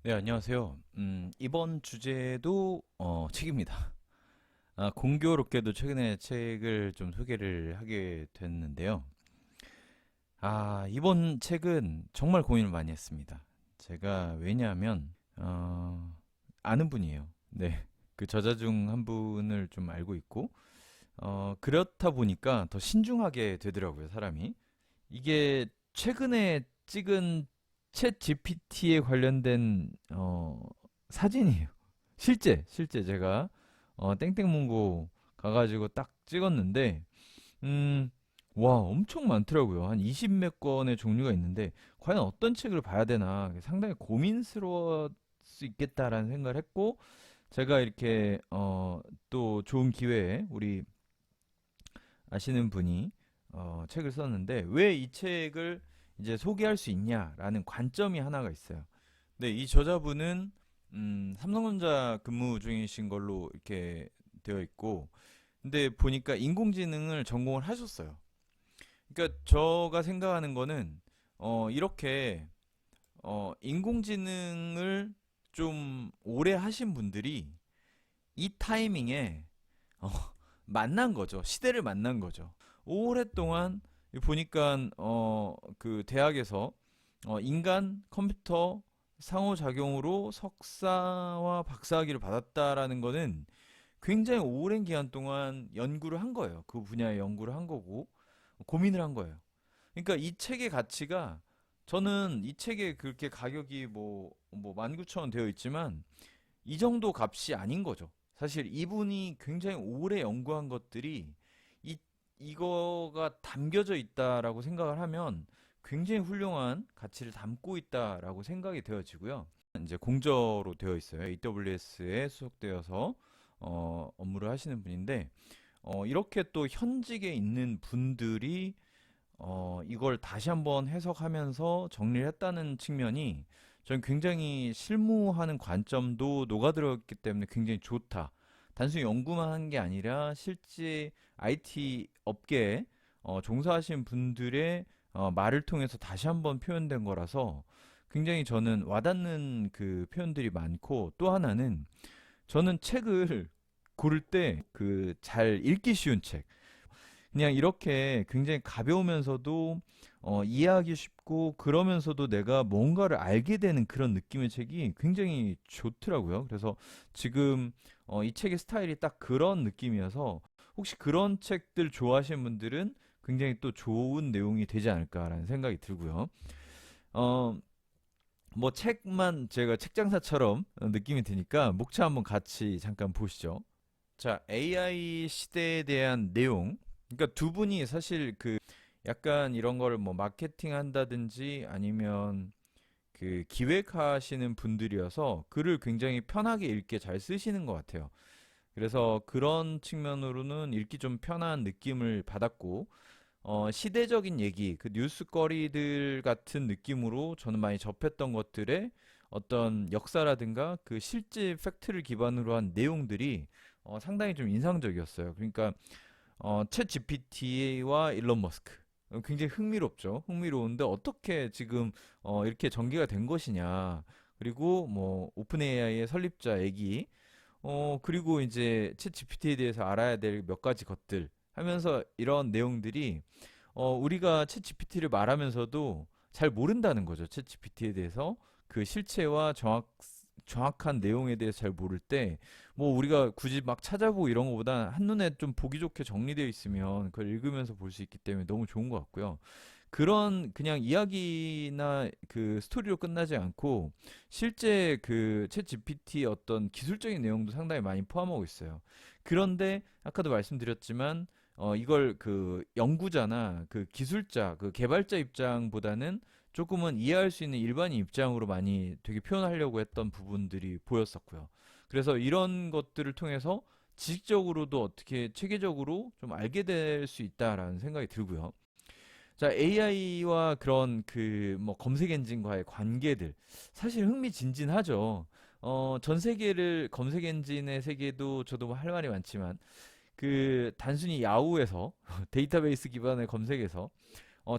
네, 안녕하세요. 이번 주제도 책입니다. 공교롭게도 최근에 책을 좀 소개를 하게 됐는데요. 이번 책은 정말 고민을 많이 했습니다. 제가 왜냐하면 아는 분이에요. 네, 그 저자 중 한 분을 좀 알고 있고 그렇다 보니까 더 신중하게 되더라고요, 사람이. 이게 최근에 찍은 챗 GPT에 관련된 사진이에요. 실제 제가 땡땡문고 가가지고 딱 찍었는데 음, 와 엄청 많더라고요. 한 20몇 권의 종류가 있는데 과연 어떤 책을 봐야 되나 상당히 고민스러울 수 있겠다라는 생각을 했고 제가 이렇게 또 좋은 기회에 우리 아시는 분이 책을 썼는데 왜 이 책을 이제 소개할 수 있냐라는 관점이 하나가 있어요. 근데 이 저자분은 삼성전자 근무 중이신 걸로 이렇게 되어 있고, 근데 보니까 인공지능을 전공을 하셨어요. 그러니까 제가 생각하는 거는 이렇게 인공지능을 좀 오래 하신 분들이 이 타이밍에 어, 만난 거죠. 시대를 만난 거죠. 오랫동안 보니까 그 대학에서 인간 컴퓨터 상호작용으로 석사와 박사학위를 받았다라는 거는 굉장히 오랜 기간 동안 연구를 한 거예요. 그 분야의 연구를 한 거고 고민을 한 거예요. 그러니까 이 책의 가치가 저는 이 책에 그렇게 가격이 뭐 19,000원 되어 있지만 이 정도 값이 아닌 거죠. 사실 이분이 굉장히 오래 연구한 것들이 이, 이거가 담겨져 있다라고 생각을 하면 굉장히 훌륭한 가치를 담고 있다라고 생각이 되어지고요. 이제 공저로 되어 있어요. AWS에 소속되어서 업무를 하시는 분인데 이렇게 또 현직에 있는 분들이 이걸 다시 한번 해석하면서 정리를 했다는 측면이 저는 굉장히 실무하는 관점도 녹아들었기 때문에 굉장히 좋다. 단순히 연구만 한 게 아니라 실제 IT 업계에 종사하신 분들의 말을 통해서 다시 한번 표현된 거라서 굉장히 저는 와닿는 그 표현들이 많고 또 하나는 저는 책을 고를 때 그 잘 읽기 쉬운 책 그냥 이렇게 굉장히 가벼우면서도 이해하기 쉽고 그러면서도 내가 뭔가를 알게 되는 그런 느낌의 책이 굉장히 좋더라고요. 그래서 지금 이 책의 스타일이 딱 그런 느낌이어서 혹시 그런 책들 좋아하시는 분들은 굉장히 또 좋은 내용이 되지 않을까라는 생각이 들고요. 어, 뭐 책만 제가 책장사처럼 느낌이 드니까 목차 한번 같이 잠깐 보시죠. 자, AI 시대에 대한 내용. 그러니까 두 분이 사실 그 약간 이런 거를 뭐 마케팅 한다든지 아니면 그 기획하시는 분들이어서 글을 굉장히 편하게 읽게 잘 쓰시는 것 같아요. 그래서 그런 측면으로는 읽기 좀 편한 느낌을 받았고, 시대적인 얘기, 그 뉴스거리들 같은 느낌으로 저는 많이 접했던 것들의 어떤 역사라든가 그 실제 팩트를 기반으로 한 내용들이 상당히 좀 인상적이었어요. 그러니까 챗 GPT와 일론 머스크. 굉장히 흥미롭죠. 흥미로운데 어떻게 지금 이렇게 전개가 된 것이냐. 그리고 뭐 오픈 AI의 설립자 얘기. 그리고 이제 챗 GPT에 대해서 알아야 될 몇 가지 것들 하면서 이런 내용들이 우리가 챗 GPT를 말하면서도 잘 모른다는 거죠. 챗 GPT에 대해서 그 실체와 정확한 내용에 대해서 잘 모를 때, 뭐 우리가 굳이 막 찾아보고 이런 거보다 한눈에 좀 보기 좋게 정리되어 있으면 그걸 읽으면서 볼 수 있기 때문에 너무 좋은 것 같고요. 그런 그냥 이야기나 그 스토리로 끝나지 않고 실제 그 챗 GPT 어떤 기술적인 내용도 상당히 많이 포함하고 있어요. 그런데 아까도 말씀드렸지만 이걸 그 연구자나 그 기술자, 그 개발자 입장보다는 조금은 이해할 수 있는 일반인 입장으로 많이 되게 표현하려고 했던 부분들이 보였었고요. 그래서 이런 것들을 통해서 지식적으로도 어떻게 체계적으로 좀 알게 될 수 있다라는 생각이 들고요. 자, AI와 그런 그 뭐 검색 엔진과의 관계들 사실 흥미진진하죠. 전 세계를 검색 엔진의 세계도 저도 할 말이 많지만 그 단순히 야후에서 데이터베이스 기반의 검색에서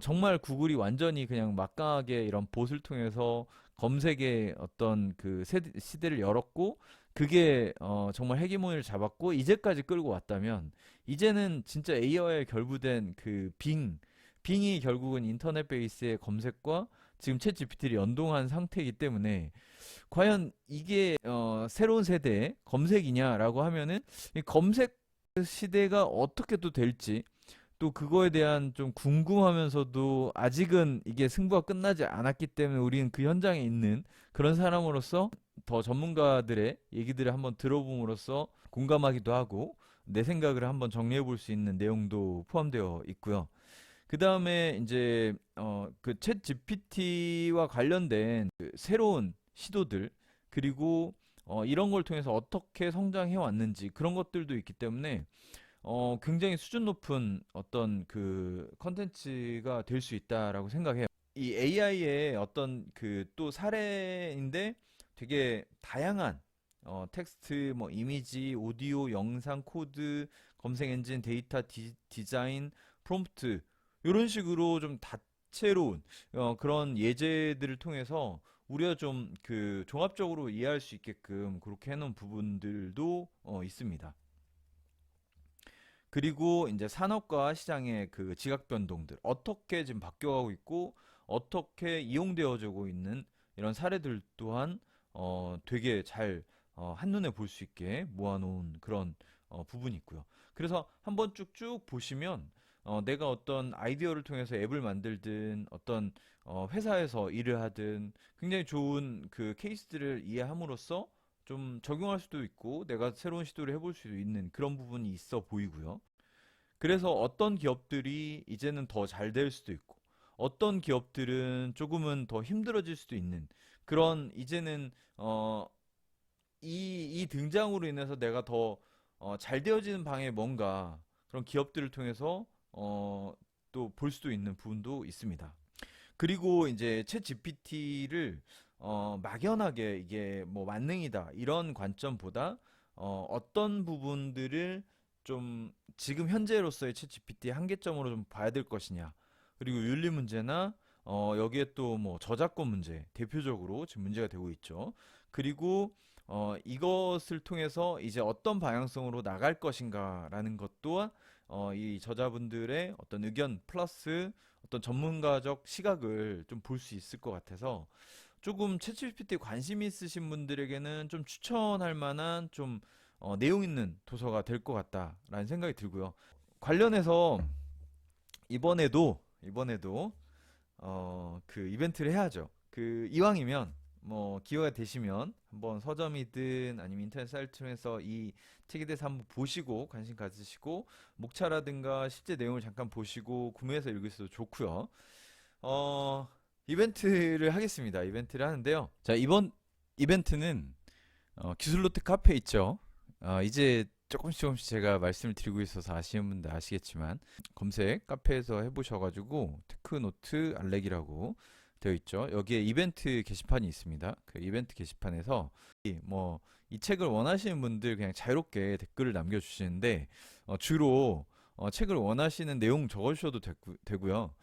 정말 구글이 완전히 그냥 막강하게 이런 봇을 통해서 검색의 어떤 그 시대를 열었고 그게 정말 헤게모니를 잡았고 이제까지 끌고 왔다면 이제는 진짜 AI에 결부된 그 빙이 결국은 인터넷 베이스의 검색과 지금 챗 GPT를 연동한 상태이기 때문에 과연 이게 새로운 세대의 검색이냐라고 하면은 이 검색 시대가 어떻게 또 될지 또 그거에 대한 좀 궁금하면서도 아직은 이게 승부가 끝나지 않았기 때문에 우리는 그 현장에 있는 그런 사람으로서 더 전문가들의 얘기들을 한번 들어봄으로써 공감하기도 하고 내 생각을 한번 정리해 볼 수 있는 내용도 포함되어 있고요. 그 다음에 이제 그 챗 GPT와 관련된 그 새로운 시도들 그리고 이런 걸 통해서 어떻게 성장해 왔는지 그런 것들도 있기 때문에 굉장히 수준 높은 어떤 그 컨텐츠가 될 수 있다라고 생각해요. 이 AI의 어떤 그 또 사례인데 되게 다양한 텍스트, 뭐 이미지, 오디오, 영상, 코드, 검색 엔진, 데이터, 디자인, 프롬프트 이런 식으로 좀 다채로운 그런 예제들을 통해서 우리가 좀 그 종합적으로 이해할 수 있게끔 그렇게 해놓은 부분들도 있습니다. 그리고 이제 산업과 시장의 그 지각 변동들 어떻게 지금 바뀌어가고 있고 어떻게 이용되어지고 있는 이런 사례들 또한 되게 잘 한눈에 볼 수 있게 모아놓은 그런 부분이 있고요. 그래서 한번 쭉쭉 보시면 내가 어떤 아이디어를 통해서 앱을 만들든 어떤 회사에서 일을 하든 굉장히 좋은 그 케이스들을 이해함으로써 좀 적용할 수도 있고 내가 새로운 시도를 해볼 수도 있는 그런 부분이 있어 보이고요. 그래서 어떤 기업들이 이제는 더 잘 될 수도 있고 어떤 기업들은 조금은 더 힘들어질 수도 있는 그런 이제는 이 등장으로 인해서 내가 더 잘 되어지는 방에 뭔가 그런 기업들을 통해서 또 볼 수도 있는 부분도 있습니다. 그리고 이제 챗 GPT를 막연하게 이게 뭐 만능이다 이런 관점보다 어떤 부분들을 좀 지금 현재로서의 챗 GPT의 한계점으로 좀 봐야 될 것이냐 그리고 윤리 문제나 여기에 또 뭐 저작권 문제 대표적으로 지금 문제가 되고 있죠. 그리고 이것을 통해서 이제 어떤 방향성으로 나갈 것인가라는 것 또한 이 저자분들의 어떤 의견 플러스 어떤 전문가적 시각을 좀 볼 수 있을 것 같아서 조금 챗GPT 관심 있으신 분들에게는 좀 추천할 만한 좀 내용 있는 도서가 될 것 같다라는 생각이 들고요. 관련해서 이번에도 그 이벤트를 해야죠. 그 이왕이면 뭐 기회가 되시면 한번 서점이든 아니면 인터넷 사이트에서 이 책에 대해서 한번 보시고 관심 가지시고 목차라든가 실제 내용을 잠깐 보시고 구매해서 읽으셔도 좋고요. 어, 이벤트를 하겠습니다. 이벤트를 하는데요. 자, 이번 이벤트는 기술노트 카페 있죠. 이제 조금씩 제가 말씀을 드리고 있어서 아시는 분들 아시겠지만 검색 카페에서 해보셔가지고 테크노트 알렉이라고 되어 있죠. 여기에 이벤트 게시판이 있습니다. 그 이벤트 게시판에서 이 책을 원하시는 분들 그냥 자유롭게 댓글을 남겨주시는데 주로 책을 원하시는 내용 적어주셔도 되고요.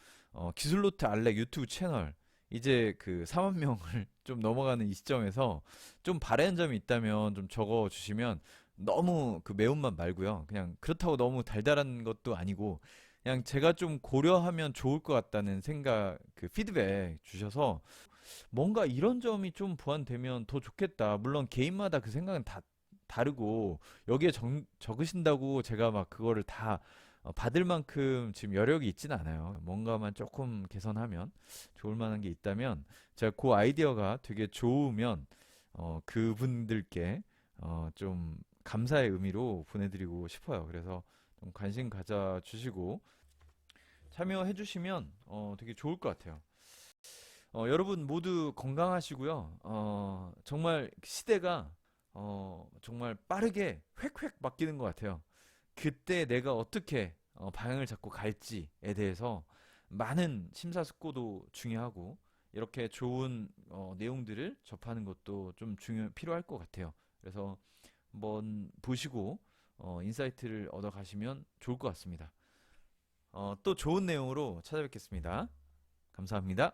기술노트 알렉 유튜브 채널 이제 그 4만 명을 좀 넘어가는 이 시점에서 좀 바라는 점이 있다면 좀 적어 주시면 너무 그 매운맛 말고요. 그냥 그렇다고 너무 달달한 것도 아니고 그냥 제가 좀 고려하면 좋을 것 같다는 생각 그 피드백 주셔서 뭔가 이런 점이 좀 보완되면 더 좋겠다. 물론 개인마다 그 생각은 다 다르고 여기에 적으신다고 제가 막 그거를 다 받을 만큼 지금 여력이 있진 않아요. 뭔가만 조금 개선하면 좋을 만한 게 있다면 제가 그 아이디어가 되게 좋으면 그분들께 좀 감사의 의미로 보내드리고 싶어요. 그래서 좀 관심 가져주시고 참여해 주시면 되게 좋을 것 같아요. 여러분 모두 건강하시고요. 정말 시대가 정말 빠르게 획획 바뀌는 것 같아요. 그때 내가 어떻게 방향을 잡고 갈지에 대해서 많은 심사숙고도 중요하고 이렇게 좋은 내용들을 접하는 것도 좀 필요할 것 같아요. 그래서 한번 보시고 인사이트를 얻어 가시면 좋을 것 같습니다. 또 좋은 내용으로 찾아뵙겠습니다. 감사합니다.